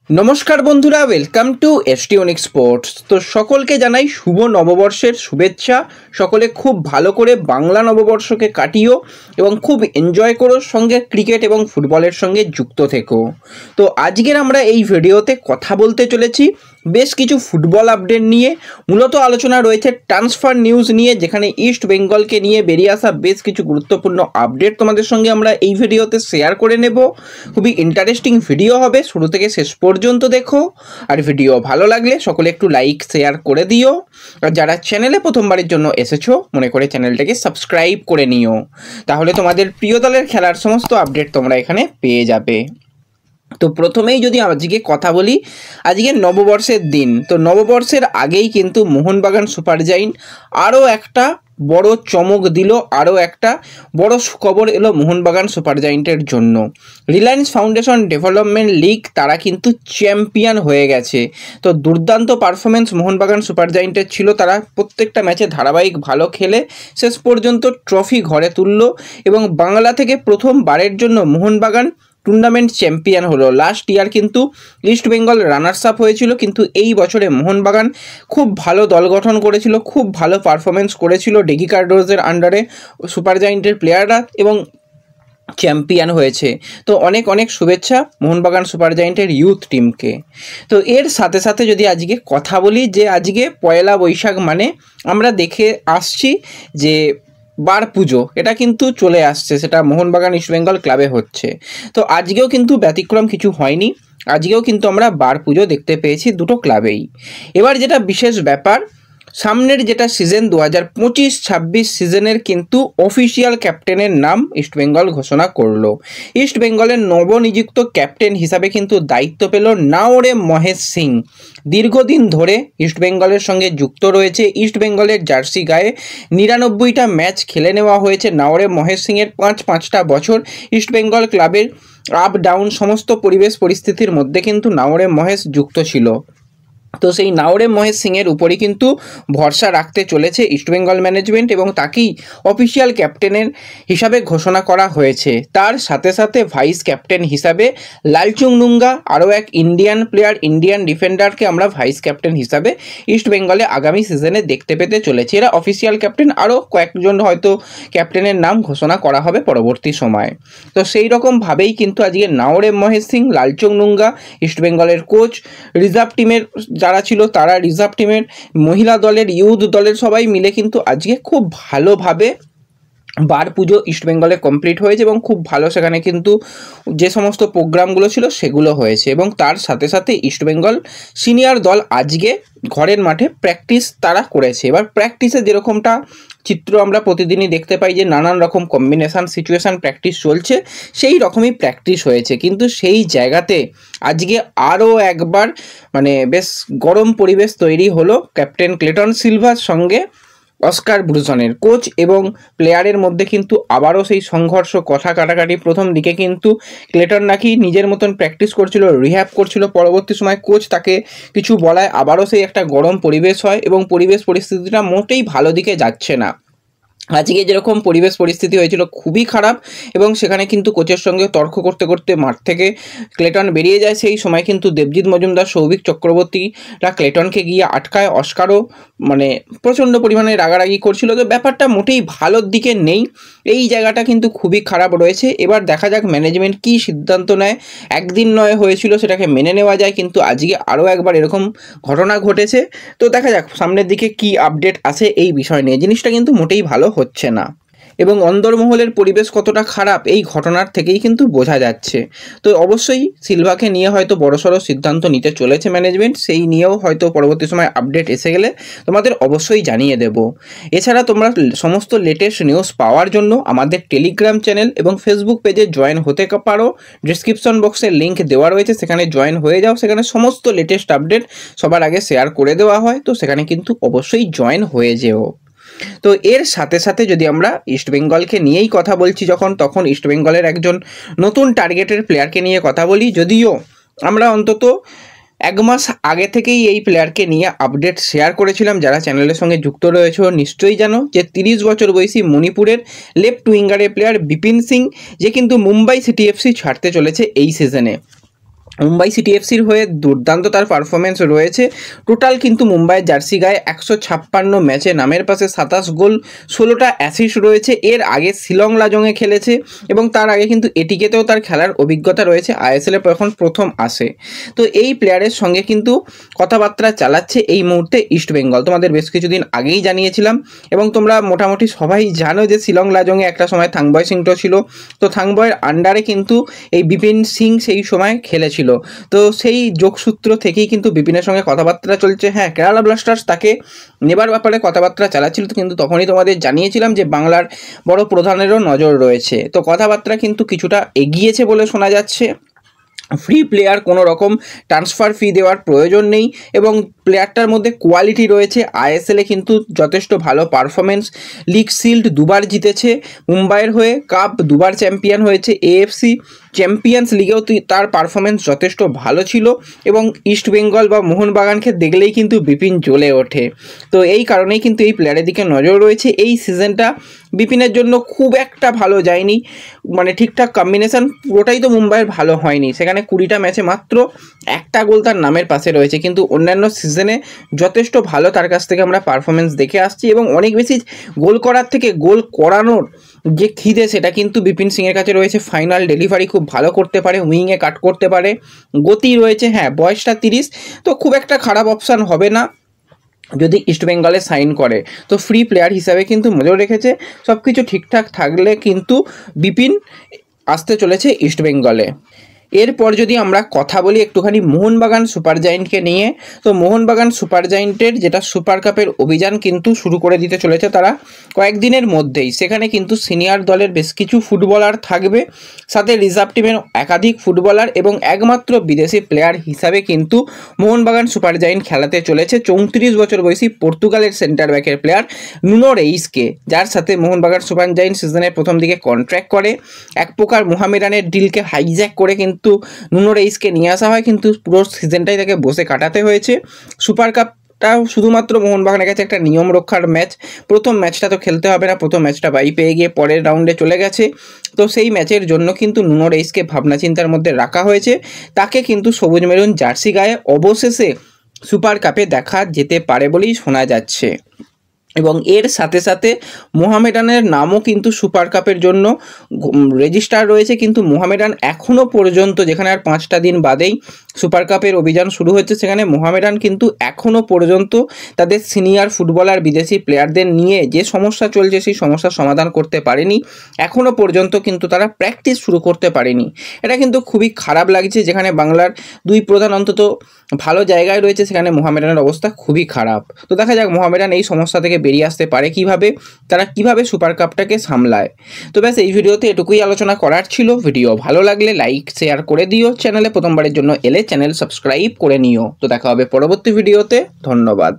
নমস্কার বন্ধুরা, welcome to এসটিওনিক sports. তো সকলকে জানাই শুভ নববর্ষের শুভেচ্ছা। সকলে খুব ভালো করে বাংলা নববর্ষকে কাটিও এবং খুব এনজয় করো, সঙ্গে ক্রিকেট এবং ফুটবলের সঙ্গে যুক্ত থেকো। তো আজকের আমরা এই ভিডিওতে কথা বলতে চলেছি বেশ কিছু ফুটবল আপডেট নিয়ে। মূলত আলোচনা রয়েছে ট্রান্সফার নিউজ নিয়ে, যেখানে ইস্ট বেঙ্গলকে নিয়ে বেরিয়ে আসা বেশ কিছু গুরুত্বপূর্ণ আপডেট তোমাদের সঙ্গে আমরা এই ভিডিওতে শেয়ার করে নেব। খুবই ইন্টারেস্টিং ভিডিও হবে, শুরু থেকে শেষ পর্যন্ত দেখো। আর ভিডিও ভালো লাগলে সকলে একটু লাইক শেয়ার করে দিও। আর যারা চ্যানেলে প্রথমবারের জন্য এসেছো, মনে করে চ্যানেলটাকে সাবস্ক্রাইব করে নিও, তাহলে তোমাদের প্রিয় দলের খেলার সমস্ত আপডেট তোমরা এখানে পেয়ে যাবে। তো প্রথমেই যদি আজকে কথা বলি, আজকে নববর্ষের দিন। তো নববর্ষের আগেই কিন্তু মোহনবাগান সুপার জায়েন্ট আরও একটা বড় চমক দিল, আরও একটা বড় সুখবর এলো মোহনবাগান সুপার জায়েন্টের জন্য। রিলায়েন্স ফাউন্ডেশন ডেভেলপমেন্ট লিগ তারা কিন্তু চ্যাম্পিয়ন হয়ে গেছে। তো দুর্দান্ত পারফরমেন্স মোহনবাগান সুপার জায়েন্টের ছিল, তারা প্রত্যেকটা ম্যাচে ধারাবাহিক ভালো খেলে শেষ পর্যন্ত ট্রফি ঘরে তুলল এবং বাংলা থেকে প্রথমবারের জন্য মোহনবাগান টুর্নামেন্ট চ্যাম্পিয়ন হলো। লাস্ট ইয়ার কিন্তু ইস্ট বেঙ্গল রানার্স আপ হয়েছিল, কিন্তু এই বছরে মোহনবাগান খুব ভালো দল গঠন করেছিল, খুব ভালো পারফরমেন্স করেছিল ডেগি কার্ডোজের আন্ডারে সুপার জায়েন্টের প্লেয়াররা এবং চ্যাম্পিয়ন হয়েছে। তো অনেক অনেক শুভেচ্ছা মোহনবাগান সুপার জায়েন্টের ইউথ টিমকে। তো এর সাথে সাথে যদি আজকে কথা বলি, যে আজকে পয়লা বৈশাখ মানে আমরা দেখে আসছি যে বার পুজো, এটা কিন্তু চলে আসছে, সেটা মোহনবাগান ইস্ট বেঙ্গল ক্লাবে হচ্ছে। তো আজকেও কিন্তু ব্যতিক্রম কিছু হয়নি, আজকেও কিন্তু আমরা বার পুজো দেখতে পেয়েছি দুটো ক্লাবেই। এবার যেটা বিশেষ ব্যাপার, সামনের যেটা সিজন 2025-26 সিজনের কিন্তু অফিসিয়াল ক্যাপ্টেনের নাম ইস্টবেঙ্গল ঘোষণা করলো। ইস্টবেঙ্গলের নবনিযুক্ত ক্যাপ্টেন হিসাবে কিন্তু দায়িত্ব পেল নাওরে মহেশ সিং। দীর্ঘদিন ধরে ইস্টবেঙ্গলের সঙ্গে যুক্ত রয়েছে, ইস্টবেঙ্গলের জার্সি গায়ে 99টা ম্যাচ খেলে নেওয়া হয়েছে নাওরে মহেশ সিংয়ের। 5টা বছর ইস্টবেঙ্গল ক্লাবের আপ ডাউন সমস্ত পরিবেশ পরিস্থিতির মধ্যে কিন্তু নাওরে মহেশ যুক্ত ছিল। তো সেই নাওরে মহেশ সিংয়ের উপরই কিন্তু ভরসা রাখতে চলেছে ইস্টবেঙ্গল ম্যানেজমেন্ট এবং তাকেই অফিসিয়াল ক্যাপ্টেনের হিসাবে ঘোষণা করা হয়েছে। তার সাথে সাথে ভাইস ক্যাপ্টেন হিসাবে লালচুং নুঙ্গা, আরও এক ইন্ডিয়ান প্লেয়ার, ইন্ডিয়ান ডিফেন্ডারকে আমরা ভাইস ক্যাপ্টেন হিসাবে ইস্টবেঙ্গলে আগামী সিজনে দেখতে পেতে চলেছি। এরা অফিসিয়াল ক্যাপ্টেন, আরও কয়েকজন হয়তো ক্যাপ্টেনের নাম ঘোষণা করা হবে পরবর্তী সময়ে। তো সেই রকমভাবেই কিন্তু আজকে নাওরে মহেশ সিং, লালচুং নুঙ্গা ইস্টবেঙ্গলের কোচ, রিজার্ভ টিমের যারা ছিল তারা, রিজার্ভ টিমের মহিলা দলের, ইউথ দলের সবাই মিলে কিন্তু আজকে খুব ভালোভাবে বার পুজো ইস্টবেঙ্গলে কমপ্লিট হয়েছে এবং খুব ভালো সেখানে কিন্তু যে সমস্ত প্রোগ্রামগুলো ছিল সেগুলো হয়েছে। এবং তার সাথে সাথে ইস্টবেঙ্গল সিনিয়র দল আজকে ঘরের মাঠে প্র্যাকটিস তারা করেছে। এবার প্র্যাকটিসে যেরকমটা চিত্র আমরা প্রতিদিনই দেখতে পাই যে নানান রকম কম্বিনেশান সিচুয়েশান প্র্যাকটিস চলছে, সেই রকমই প্র্যাকটিস হয়েছে। কিন্তু সেই জায়গাতে আজকে আরও একবার মানে বেশ গরম পরিবেশ তৈরি হলো ক্যাপ্টেন ক্লেটন সিলভার সঙ্গে অস্কার ব্রুজনের। কোচ এবং প্লেয়ারের মধ্যে কিন্তু আবারও সেই সংঘর্ষ, কথা কাটাকাটি। প্রথম দিকে কিন্তু ক্লেটন নাকি নিজের মতন প্র্যাকটিস করছিল, রিহ্যাব করছিল, পরবর্তী সময় কোচ তাকে কিছু বলায় আবারও সেই একটা গরম পরিবেশ হয় এবং পরিবেশ পরিস্থিতিটা মোটেই ভালো দিকে যাচ্ছে না। আজকে যেরকম পরিবেশ পরিস্থিতি হয়েছিল খুবই খারাপ এবং সেখানে কিন্তু কোচের সঙ্গে তর্ক করতে করতে মাঠ থেকে ক্লেটন বেরিয়ে যায়। সেই সময় কিন্তু দেবজিৎ মজুমদার, সৌভিক চক্রবর্তীরা ক্লেটনকে গিয়ে আটকায়। অস্কারও মানে প্রচণ্ড পরিমাণে রাগারাগি করছিল। তো ব্যাপারটা মোটেই ভালোর দিকে নেই, এই জায়গাটা কিন্তু খুবই খারাপ রয়েছে। এবার দেখা যাক ম্যানেজমেন্ট কী সিদ্ধান্ত নেয়। একদিন নয় হয়েছিল, সেটাকে মেনে নেওয়া যায়, কিন্তু আজকে আরও একবার এরকম ঘটনা ঘটেছে। তো দেখা যাক সামনের দিকে কি আপডেট আসে এই বিষয় নিয়ে। জিনিসটা কিন্তু মোটেই ভালো হচ্ছে না এবং অন্দরমহলের পরিবেশ কতটা খারাপ এই ঘটনার থেকেই কিন্তু বোঝা যাচ্ছে। তো অবশ্যই সিলভাকে নিয়ে হয়তো বড়সড় সিদ্ধান্ত নিতে চলেছে ম্যানেজমেন্ট, সেই নিয়েও হয়তো পরবর্তী সময় আপডেট এসে গেলে তোমাদের অবশ্যই জানিয়ে দেব। এছাড়া তোমরা সমস্ত লেটেস্ট নিউজ পাওয়ার জন্য আমাদের টেলিগ্রাম চ্যানেল এবং ফেসবুক পেজে জয়েন হতে পারো। ডিসক্রিপশন বক্সে লিঙ্ক দেওয়া রয়েছে, সেখানে জয়েন হয়ে যাও। সেখানে সমস্ত লেটেস্ট আপডেট সবার আগে শেয়ার করে দেওয়া হয়, তো সেখানে কিন্তু অবশ্যই জয়েন হয়ে যেও। তো এর সাথে সাথে যদি আমরা ইস্টবেঙ্গলকে নিয়েই কথা বলছি তখন ইস্টবেঙ্গলের একজন নতুন টার্গেটের প্লেয়ারকে নিয়ে কথা বলি। যদিও আমরা অন্তত 1 মাস আগে থেকেই এই প্লেয়ারকে নিয়ে আপডেট শেয়ার করেছিলাম। যারা চ্যানেলের সঙ্গে যুক্ত রয়েছে নিশ্চয়ই জানো যে 30 বছর বয়সী মণিপুরের লেফট উইঙ্গারের প্লেয়ার বিপিন সিং, যে কিন্তু মুম্বাই সিটি এফসি ছাড়তে চলেছে এই সিজনে। মুম্বাই সিটি এফসির হয়ে দুর্দান্ত তার পারফরমেন্স রয়েছে। টোটাল কিন্তু মুম্বাইয়ের জার্সি গায়ে 156 ম্যাচে নামের পাশে 27 গোল, 16টা অ্যাসিস্ট রয়েছে। এর আগে শিলং লাজংয়ে খেলেছে এবং তার আগে কিন্তু এটিকেতেও তার খেলার অভিজ্ঞতা রয়েছে। আইএসএলে এখন প্রথম আসে। তো এই প্লেয়ারের সঙ্গে কিন্তু কথাবার্তা চালাচ্ছে এই মুহূর্তে ইস্টবেঙ্গল। তোমাদের বেশ কিছুদিন আগেই জানিয়েছিলাম এবং তোমরা মোটামুটি সবাই জানো যে শিলং লাজংয়ে একটা সময় থাংবয় সিংটো ছিল। তো থাংবয়ের আন্ডারে কিন্তু এই বিপিন সিং সেই সময় খেলেছিল। তো সেই যোগসূত্র থেকেই কিন্তু বিপিনের সঙ্গে কথাবার্তা চলছে। হ্যাঁ, কেরালা ব্লাস্টার্স তাকে নেবার ব্যাপারে কথাবার্তা চালাচ্ছিল, কিন্তু তখনই তোমাদের জানিয়েছিলাম যে বাংলার বড় প্রধানেরও নজর রয়েছে। তো কথাবার্তা কিন্তু কিছুটা এগিয়েছে বলে শোনা যাচ্ছে। ফ্রি প্লেয়ার, কোনো রকম ট্রান্সফার ফি দেওয়ার প্রয়োজন নেই এবং প্লেয়ারটার মধ্যে কোয়ালিটি রয়েছে। আইএসএলে কিন্তু যথেষ্ট ভালো পারফরমেন্স, লিগ শিল্ড দুবার জিতেছে মুম্বাইয়ের হয়ে, কাপ দুবার চ্যাম্পিয়ন হয়েছে, এএফসি চ্যাম্পিয়ন্স লিগেও তার পারফরমেন্স যথেষ্ট ভালো ছিল এবং ইস্টবেঙ্গল বা মোহনবাগানকে দেখলেই কিন্তু বিপিন জ্বলে ওঠে। তো এই কারণেই কিন্তু এই প্লেয়ারের দিকে নজর রয়েছে। এই সিজনটা বিপিনের জন্য খুব একটা ভালো যায়নি, মানে ঠিকঠাক কম্বিনেশন পুরোটাই তো মুম্বাইয়ের ভালো হয়নি। সেখানে 20টা ম্যাচে মাত্র একটা গোল তার নামের পাশে রয়েছে, কিন্তু অন্যান্য সিজনে যথেষ্ট ভালো তার কাছ থেকে আমরা পারফরমেন্স দেখে আসছি এবং অনেক বেশি গোল করার থেকে গোল করানোর যে খিদে সেটা কিন্তু বিপিন সিংয়ের কাছে রয়েছে। ফাইনাল ডেলিভারি খুব ভালো করতে পারে, উইংয়ে কাট করতে পারে, গতি রয়েছে। হ্যাঁ, বয়সটা 30, তো খুব একটা খারাপ অপশান হবে না যদি ইস্টবেঙ্গলে সাইন করে। তো ফ্রি প্লেয়ার হিসাবে কিন্তু নজর রেখেছে। সব কিছু ঠিকঠাক থাকলে কিন্তু বিপিন আসতে চলেছে ইস্টবেঙ্গলে। এরপর যদি আমরা কথা বলি একটুখানি মোহনবাগান সুপার জায়েন্টকে নিয়ে, তো মোহনবাগান সুপার জায়েন্টের যেটা সুপার কাপের অভিযান কিন্তু শুরু করে দিতে চলেছে তারা কয়েকদিনের মধ্যেই। সেখানে কিন্তু সিনিয়র দলের বেশ কিছু ফুটবলার থাকবে, সাথে রিজার্ভ টিমের একাধিক ফুটবলার এবং একমাত্র বিদেশি প্লেয়ার হিসাবে কিন্তু মোহনবাগান সুপার জায়েন্ট খেলাতে চলেছে 34 বছর বয়সী পর্তুগালের সেন্টার ব্যাকের প্লেয়ার নুনো রেইসকে, যার সাথে মোহনবাগান সুপার জায়েন্ট সিজনের প্রথম দিকে কন্ট্র্যাক্ট করে। এক প্রকার মোহামেডানের ডিলকে হাইজ্যাক করে কিন্তু নুনো রেইসকে নিয়ে আসা হয়, কিন্তু পুরো সিজনটাই তাকে বসে কাটাতে হয়েছে। সুপার কাপটাও শুধুমাত্র মোহনবাগানের কাছে একটা নিয়ম রক্ষার ম্যাচ। প্রথম ম্যাচটা তো খেলতে হবে না, প্রথম ম্যাচটা বাই পেয়ে গিয়ে পরের রাউন্ডে চলে গেছে। তো সেই ম্যাচের জন্য কিন্তু নুনো রেইসকে ভাবনা চিন্তার মধ্যে রাখা হয়েছে। তাকে কিন্তু সবুজ মেরুন জার্সি গায়ে অবশেষে সুপার কাপে দেখা যেতে পারে বলেই শোনা যাচ্ছে। এবং এর সাথে সাথে মোহামেডানের নামও কিন্তু সুপার কাপের জন্য রেজিস্টার রয়েছে, কিন্তু মোহামেডান এখনও পর্যন্ত, যেখানে আর 5টা দিন বাদেই সুপার কাপের অভিযান শুরু হচ্ছে, সেখানে মোহামেডান কিন্তু এখনও পর্যন্ত তাদের সিনিয়র ফুটবলার বিদেশি প্লেয়ারদের নিয়ে যে সমস্যা চলছে সেই সমস্যার সমাধান করতে পারেনি। এখনও পর্যন্ত কিন্তু তারা প্র্যাকটিস শুরু করতে পারেনি। এটা কিন্তু খুবই খারাপ লাগছে। যেখানে বাংলার দুই প্রধান অন্তত ভালো জায়গায় রয়েছে, সেখানে মোহামেডানের অবস্থা খুবই খারাপ। তো দেখা যাক মোহামেডান এই সমস্যা থেকে বেরিয়ে আসতে পারে কিভাবে, তারা কিভাবে সুপার কাপটাকে সামলায়। তো ব্যাস এই ভিডিওতে এটুকুই আলোচনা করার ছিল। ভিডিও ভালো লাগলে লাইক শেয়ার করে দিও, চ্যানেলে প্রথমবারের জন্য এলে চ্যানেল সাবস্ক্রাইব করে নিও। তো দেখা হবে পরবর্তী ভিডিওতে। ধন্যবাদ।